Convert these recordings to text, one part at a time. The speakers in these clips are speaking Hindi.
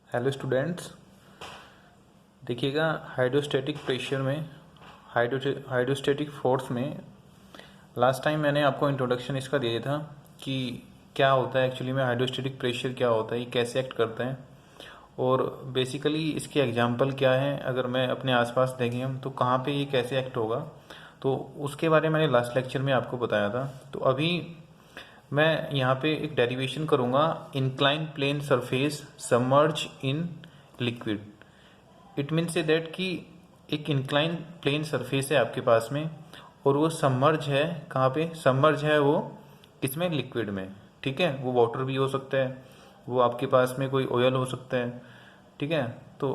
हेलो स्टूडेंट्स, देखिएगा हाइड्रोस्टैटिक प्रेशर में हाइड्रोस्टैटिक फोर्स में लास्ट टाइम मैंने आपको इंट्रोडक्शन इसका दिया था कि क्या होता है एक्चुअली में हाइड्रोस्टैटिक प्रेशर, क्या होता है, ये कैसे एक्ट करते हैं और बेसिकली इसके एग्जांपल क्या है। अगर मैं अपने आसपास देखें हम तो कहाँ पे ये कैसे एक्ट होगा, तो उसके बारे में मैंने लास्ट लेक्चर में आपको बताया था। तो अभी मैं यहाँ पे एक डेरिवेशन करूँगा, incline plane surface submerge in liquid. It means say that कि एक इंक्लाइन प्लेन सरफेस है आपके पास में और वो सबमर्ज है, कहाँ पे सबमर्ज है वो, किसमें, लिक्विड में। ठीक है, वो वाटर भी हो सकता है, वो आपके पास में कोई ऑयल हो सकता है। ठीक है, तो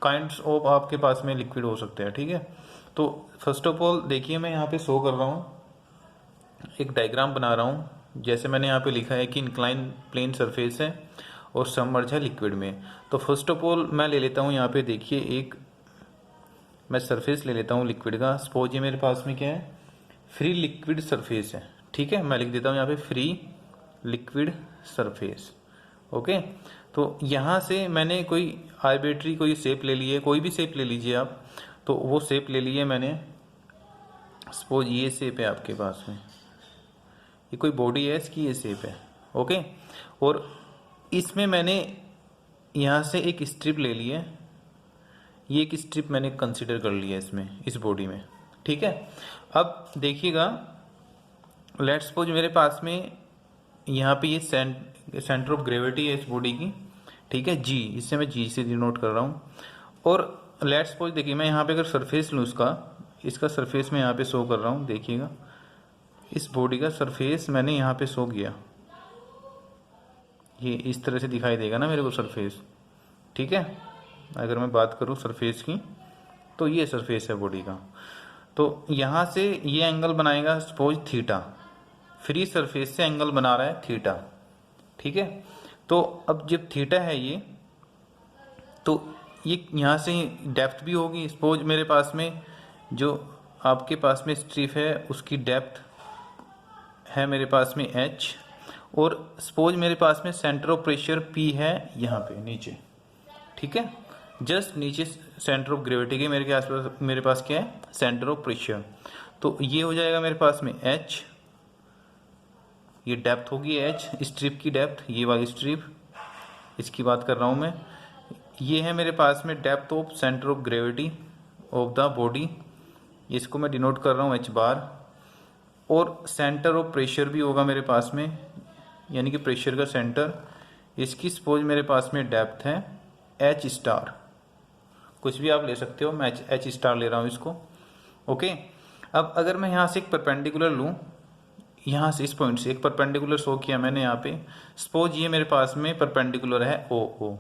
काइंड्स ऑफ आपके पास में लिक्विड हो सकते हैं। ठीक है, तो फर्स्ट ऑफ ऑल देखिए, मैं यहाँ पे शो कर रहा हूँ, एक डायग्राम बना रहा हूँ। जैसे मैंने यहाँ पे लिखा है कि इंक्लाइन प्लेन सरफेस है और सबमर्ज है लिक्विड में। तो फर्स्ट ऑफ ऑल मैं ले लेता हूँ यहाँ पे, देखिए एक मैं सरफेस ले लेता हूँ लिक्विड का। सपोज ये मेरे पास में क्या है, फ्री लिक्विड सरफेस है। ठीक है, मैं लिख देता हूँ यहाँ पे फ्री लिक्विड सरफेस। ओके, तो यहाँ से मैंने कोई आर्बिट्री कोई शेप ले ली है, कोई भी शेप ले लीजिए आप। तो वो शेप ले लिए मैंने, सपोज ये शेप है आपके पास में, ये कोई बॉडी है, इसकी ये शेप है। ओके, और इसमें मैंने यहाँ से एक स्ट्रिप ले ली है, ये एक स्ट्रिप मैंने कंसीडर कर लिया इसमें, इस बॉडी में। ठीक है, अब देखिएगा, लेट्स सपोज मेरे पास में यहाँ पे ये सेंटर ऑफ ग्रेविटी है इस बॉडी की। ठीक है, जी, इससे मैं जी से डिनोट कर रहा हूँ। और लेट्स सपोज देखिए, मैं यहाँ पे अगर सरफेस लूँ इसका सरफेस मैं यहाँ पे शो कर रहा हूँ। देखिएगा, इस बॉडी का सरफेस मैंने यहाँ पे शो किया, ये इस तरह से दिखाई देगा ना मेरे को सरफेस। ठीक है, अगर मैं बात करूँ सरफेस की, तो ये सरफेस है बॉडी का। तो यहाँ से ये एंगल बनाएगा सपोज थीटा, फ्री सरफेस से एंगल बना रहा है थीटा। ठीक है, तो अब जब थीटा है ये, तो ये यहाँ से डेप्थ भी होगी। सपोज मेरे पास में जो आपके पास में स्ट्रिप है उसकी डेप्थ है मेरे पास में h, और सपोज मेरे पास में सेंटर ऑफ प्रेशर P है यहाँ पे नीचे। ठीक है, जस्ट नीचे सेंटर ऑफ ग्रेविटी के मेरे पास क्या है, सेंटर ऑफ प्रेशर। तो ये हो जाएगा मेरे पास में h, ये डेप्थ होगी h, स्ट्रिप की डेप्थ, ये वाली स्ट्रिप इसकी बात कर रहा हूँ मैं। ये है मेरे पास में depth of centre of gravity of the body, इसको मैं डिनोट कर रहा हूँ h बार। और सेंटर ऑफ प्रेशर भी होगा मेरे पास में, यानी कि प्रेशर का सेंटर, इसकी सपोज मेरे पास में डेप्थ है h स्टार, कुछ भी आप ले सकते हो, मैं h स्टार ले रहा हूँ इसको। ओके, अब अगर मैं यहाँ से एक परपेंडिकुलर लूँ, यहाँ से इस पॉइंट से एक परपेंडिकुलर शो किया मैंने यहाँ पे। सपोज ये मेरे पास में परपेंडिकुलर है OO,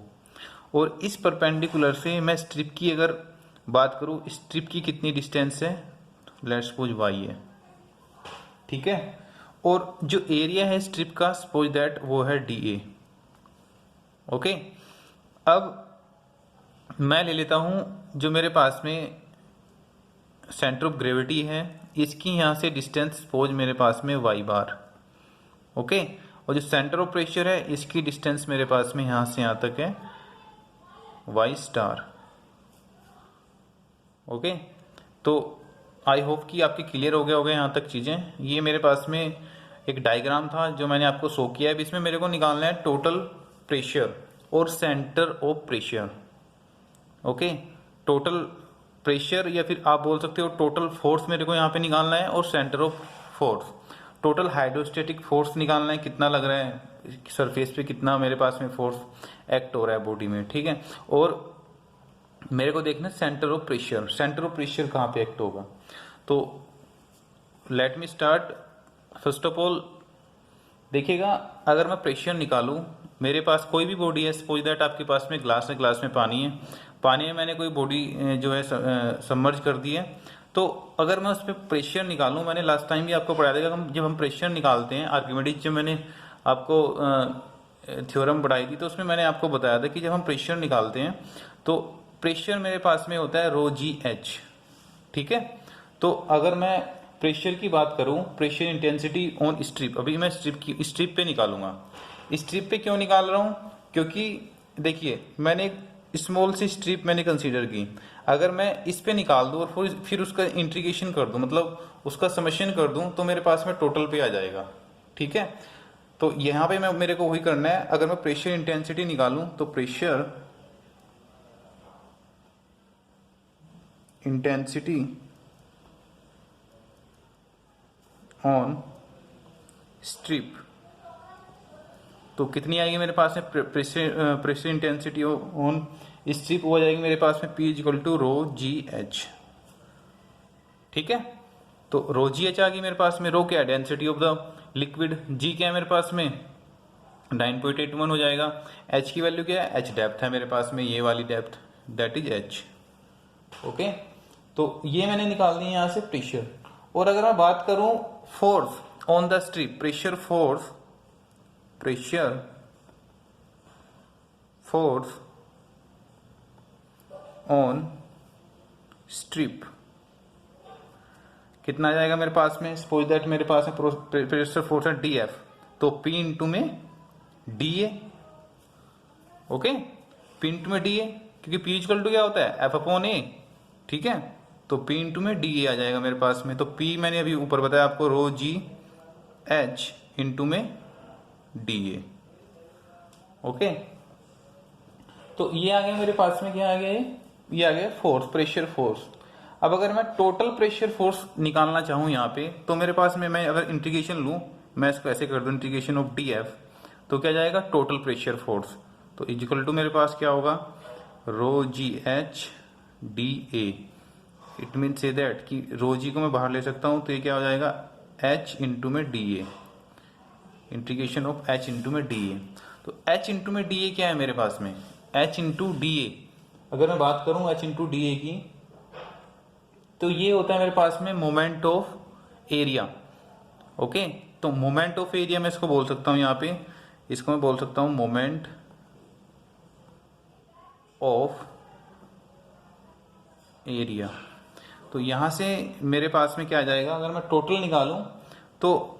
और इस परपेंडिकुलर से मैं स्ट्रिप की अगर बात करूँ, स्ट्रिप की कितनी डिस्टेंस है, लेट्स सपोज y है। ठीक है, और जो एरिया है स्ट्रिप का, सपोज दैट वो है DA। ओके, अब मैं ले लेता हूं जो मेरे पास में सेंटर ऑफ ग्रेविटी है, इसकी यहाँ से डिस्टेंस सपोज मेरे पास में y बार। ओके, और जो सेंटर ऑफ प्रेशर है इसकी डिस्टेंस मेरे पास में यहाँ से यहाँ तक है y स्टार। ओके, तो आई होप कि आपके क्लियर हो गया होगा यहाँ तक चीज़ें। ये मेरे पास में एक डायग्राम था जो मैंने आपको शो किया है। इसमें मेरे को निकालना है टोटल प्रेशर और centre of pressure. Okay, total pressure या फिर आप बोल सकते हो टोटल फोर्स मेरे को यहाँ पे निकालना है, और centre of force, total hydrostatic force निकालना है, कितना लग रहा है सरफेस पे, कितना मेरे पास में फोर्स एक्ट हो रहा है बॉडी में। ठीक है, और मेरे को देखना centre of pressure, centre of pressure कहाँ पे एक्ट होगा। तो let me start. First of all देखिएगा, अगर मैं प्रेशर निकालूं, मेरे पास कोई भी बॉडी है, सपोज दैट आपके पास में ग्लास है, ग्लास में पानी है, पानी में मैंने कोई बॉडी जो है सबमर्ज कर दी है। तो अगर मैं उस पर प्रेशर निकालूं, मैंने लास्ट टाइम भी आपको पढ़ाया था, जब हम प्रेशर निकालते हैं, आर्किमिडीज जब मैंने आपको थ्योरम पढ़ाई थी, तो उसमें मैंने आपको बताया था कि जब हम प्रेशर निकालते हैं तो प्रेशर मेरे पास में होता है ρgh। ठीक है, तो अगर मैं प्रेशर की बात करूं, प्रेशर इंटेंसिटी ऑन स्ट्रिप, अभी मैं स्ट्रिप पे निकालूंगा। स्ट्रिप पे क्यों निकाल रहा हूं, क्योंकि देखिए मैंने एक स्मॉल सी स्ट्रिप मैंने कंसीडर की, अगर मैं इस पे निकाल दूं और फिर उसका इंटीग्रेशन कर दूं, मतलब उसका समेशन कर दूं, तो मेरे पास में टोटल पे आ जाएगा। ठीक है, तो यहाँ पे मैं मेरे को वही करना है। अगर मैं प्रेशर इंटेंसिटी निकालूं तो प्रेशर इंटेंसिटी ऑन स्ट्रिप, तो कितनी आएगी मेरे पास में प्रेशर इंटेंसिटी ऑन स्ट्रिप हो जाएगी मेरे पास में P equal to rho g h. ठीक है, तो रो जी एच आ गई मेरे पास में। रो क्या है? Density of the liquid. जी क्या है मेरे पास में? 9.81 हो जाएगा। एच की वैल्यू क्या है? एच डेप्थ है मेरे पास में, ये वाली depth, that is H. Okay, तो ये मैंने निकाल दी यहां से प्रेशर। और अगर मैं बात करूं force on the strip, pressure force on strip कितना आ जाएगा मेरे पास में? सपोज दैट मेरे पास में प्रेशर फोर्स है डी एफ, तो पी इंटू में D A. Okay, P into में डी ए, क्योंकि पी इक्वल टू क्या होता है? एफ अपॉन ए। ठीक है, तो पी इंटू में डी ए आ जाएगा मेरे पास में। तो पी मैंने अभी ऊपर बताया आपको, रो जी एच इंटू में डी ए। ओके, तो ये आ गया मेरे पास में, क्या आ गया? ये आ गया फोर्स, प्रेशर फोर्स। अब अगर मैं टोटल प्रेशर फोर्स निकालना चाहूं यहाँ पे, तो मेरे पास में मैं अगर इंटीग्रेशन लूं, मैं इसको ऐसे कर दूं, इंटीग्रेशन ऑफ डी एफ, तो क्या जाएगा? Total pressure force. तो इक्वल टू मेरे पास क्या होगा? Rho g h d a. It means that कि रो जी को मैं बाहर ले सकता हूं, तो ये क्या हो जाएगा? एच इंटू में D A, integration of H into में डी ए। तो एच इंटू में डी ए क्या है मेरे पास में? एच इंटू डी ए, अगर मैं बात करूं एच इंटू डी ए की, तो ये होता है मेरे पास में मोमेंट ऑफ एरिया। ओके, तो मोमेंट ऑफ एरिया मैं इसको बोल सकता हूं यहाँ पे, इसको मैं बोल सकता हूं मोमेंट ऑफ एरिया। तो यहां से मेरे पास में क्या आ जाएगा? अगर मैं टोटल निकालूं, तो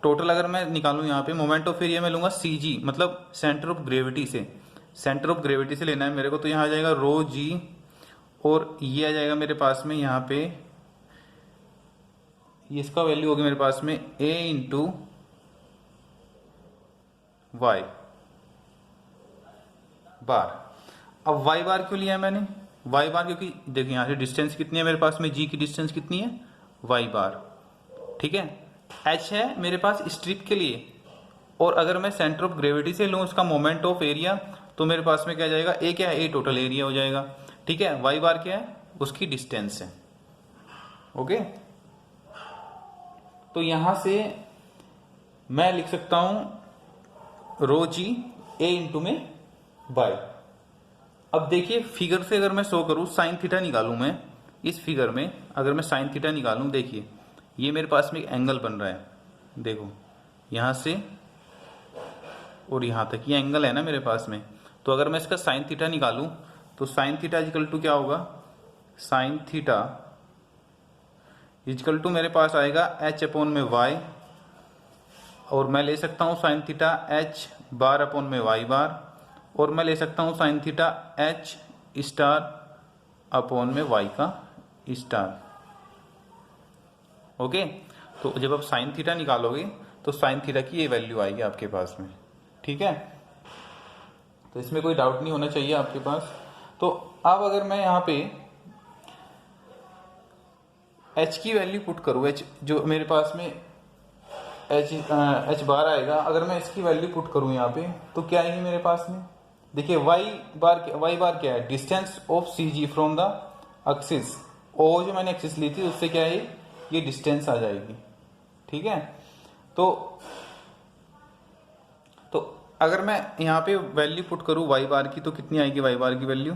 टोटल अगर मैं निकालूं यहाँ पे मोमेंट ऑफ एरिया में लूंगा सी जी, मतलब सेंटर ऑफ ग्रेविटी से, सेंटर ऑफ ग्रेविटी से लेना है मेरे को। तो यहाँ आ जाएगा रो जी, और ये आ जाएगा मेरे पास में यहाँ पे, ये इसका वैल्यू होगी मेरे पास में ए इंटू वाई बार। अब वाई बार क्यों लिया है मैंने? वाई बार क्योंकि देखिए यहाँ से डिस्टेंस कितनी है मेरे पास में, जी की डिस्टेंस कितनी है? वाई बार। ठीक है, एच है मेरे पास स्ट्रिप के लिए, और अगर मैं सेंटर ऑफ ग्रेविटी से लूँ उसका मोमेंट ऑफ एरिया, तो मेरे पास में क्या जाएगा? ए क्या है? ए टोटल एरिया हो जाएगा। ठीक है, वाई बार क्या है? उसकी डिस्टेंस है। ओके, तो यहां से मैं लिख सकता हूं रो जी ए इंटू में बाय। अब देखिए फिगर से अगर मैं शो करूं, साइन थीटा निकालूं मैं, इस फिगर में अगर मैं साइन थीटा निकालूं, देखिए ये मेरे पास में एक एंगल बन रहा है, देखो यहां से और यहां तक ये एंगल है ना मेरे पास में। तो अगर मैं इसका साइन थीटा निकालूं, तो साइन थीटा इक्वल टू क्या होगा? साइन थीटा इक्वल टू मेरे पास आएगा एच अपॉन में वाई, और मैं ले सकता हूं sine theta H bar upon में वाई बार, और मैं ले सकता हूं sine theta H star upon में वाई का स्टार। ओके, तो जब आप साइन थीटा निकालोगे तो साइन थीटा की ये वैल्यू आएगी आपके पास में। ठीक है, तो इसमें कोई डाउट नहीं होना चाहिए आपके पास। तो अब अगर मैं यहाँ पे एच की वैल्यू पुट करूँ, एच जो मेरे पास में एच बार आएगा, अगर मैं इसकी वैल्यू पुट करूँ यहाँ पे, तो क्या आएगी मेरे पास में? देखिए वाई बार क्या है? Distance of C G from the axis. ओ जो मैंने एक्सिस ली थी उससे क्या है? ये डिस्टेंस आ जाएगी। ठीक है, तो अगर मैं यहाँ पे वैल्यू पुट करूँ वाई बार की, तो कितनी आएगी वाई बार की वैल्यू?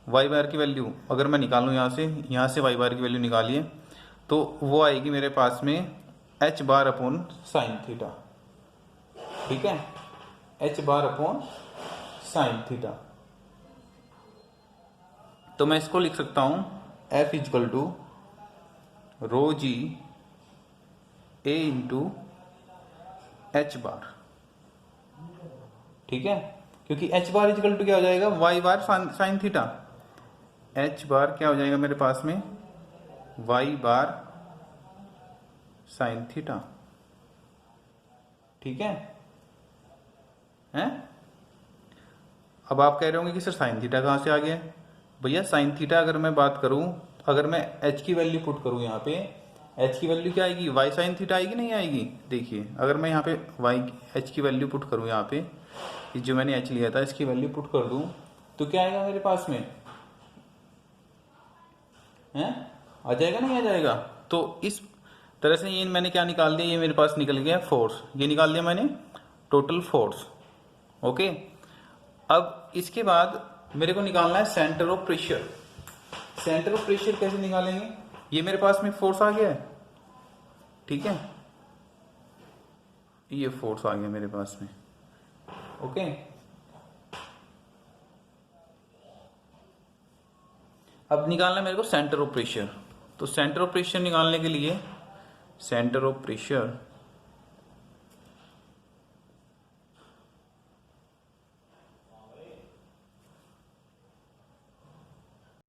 वाई बार की वैल्यू अगर मैं निकालूँ यहाँ से वाई बार की वैल्यू निकालिए, तो वो आएगी मेरे पास में h bar upon sine theta. ठीक है, h bar upon sine theta. तो मैं इसको लिख सकता हूं F equal to rho g a into h bar. ठीक है, क्योंकि एच बार इजिकल टू क्या हो जाएगा, वाई बार साइन थीटा। एच बार क्या हो जाएगा मेरे पास में, वाई बार साइन थीटा। ठीक है हैं? अब आप कह रहे होंगे कि सर साइन थीटा कहाँ से आ गया? भैया साइन थीटा अगर मैं बात करूं, अगर मैं एच की वैल्यू पुट करूं यहाँ पे, एच की वैल्यू क्या आएगी, वाई साइन थीटा आएगी नहीं आएगी? देखिए अगर मैं यहाँ पे वाई एच की वैल्यू पुट करूं यहाँ पे, जो मैंने एच लिया था इसकी वैल्यू पुट कर दूं तो क्या आएगा मेरे पास में, हैं? आ जाएगा नहीं आ जाएगा? तो इस तरह से ये मैंने क्या निकाल दिया, ये मेरे पास निकल गया फोर्स, ये निकाल दिया मैंने टोटल फोर्स। ओके, अब इसके बाद मेरे को निकालना है centre of pressure. Centre of pressure कैसे निकालेंगे, ये मेरे पास में फोर्स आ गया है, ठीक है, ये फोर्स आ गया मेरे पास में। ओके, अब निकालना है मेरे को सेंटर ऑफ प्रेशर। तो सेंटर ऑफ प्रेशर निकालने के लिए, सेंटर ऑफ प्रेशर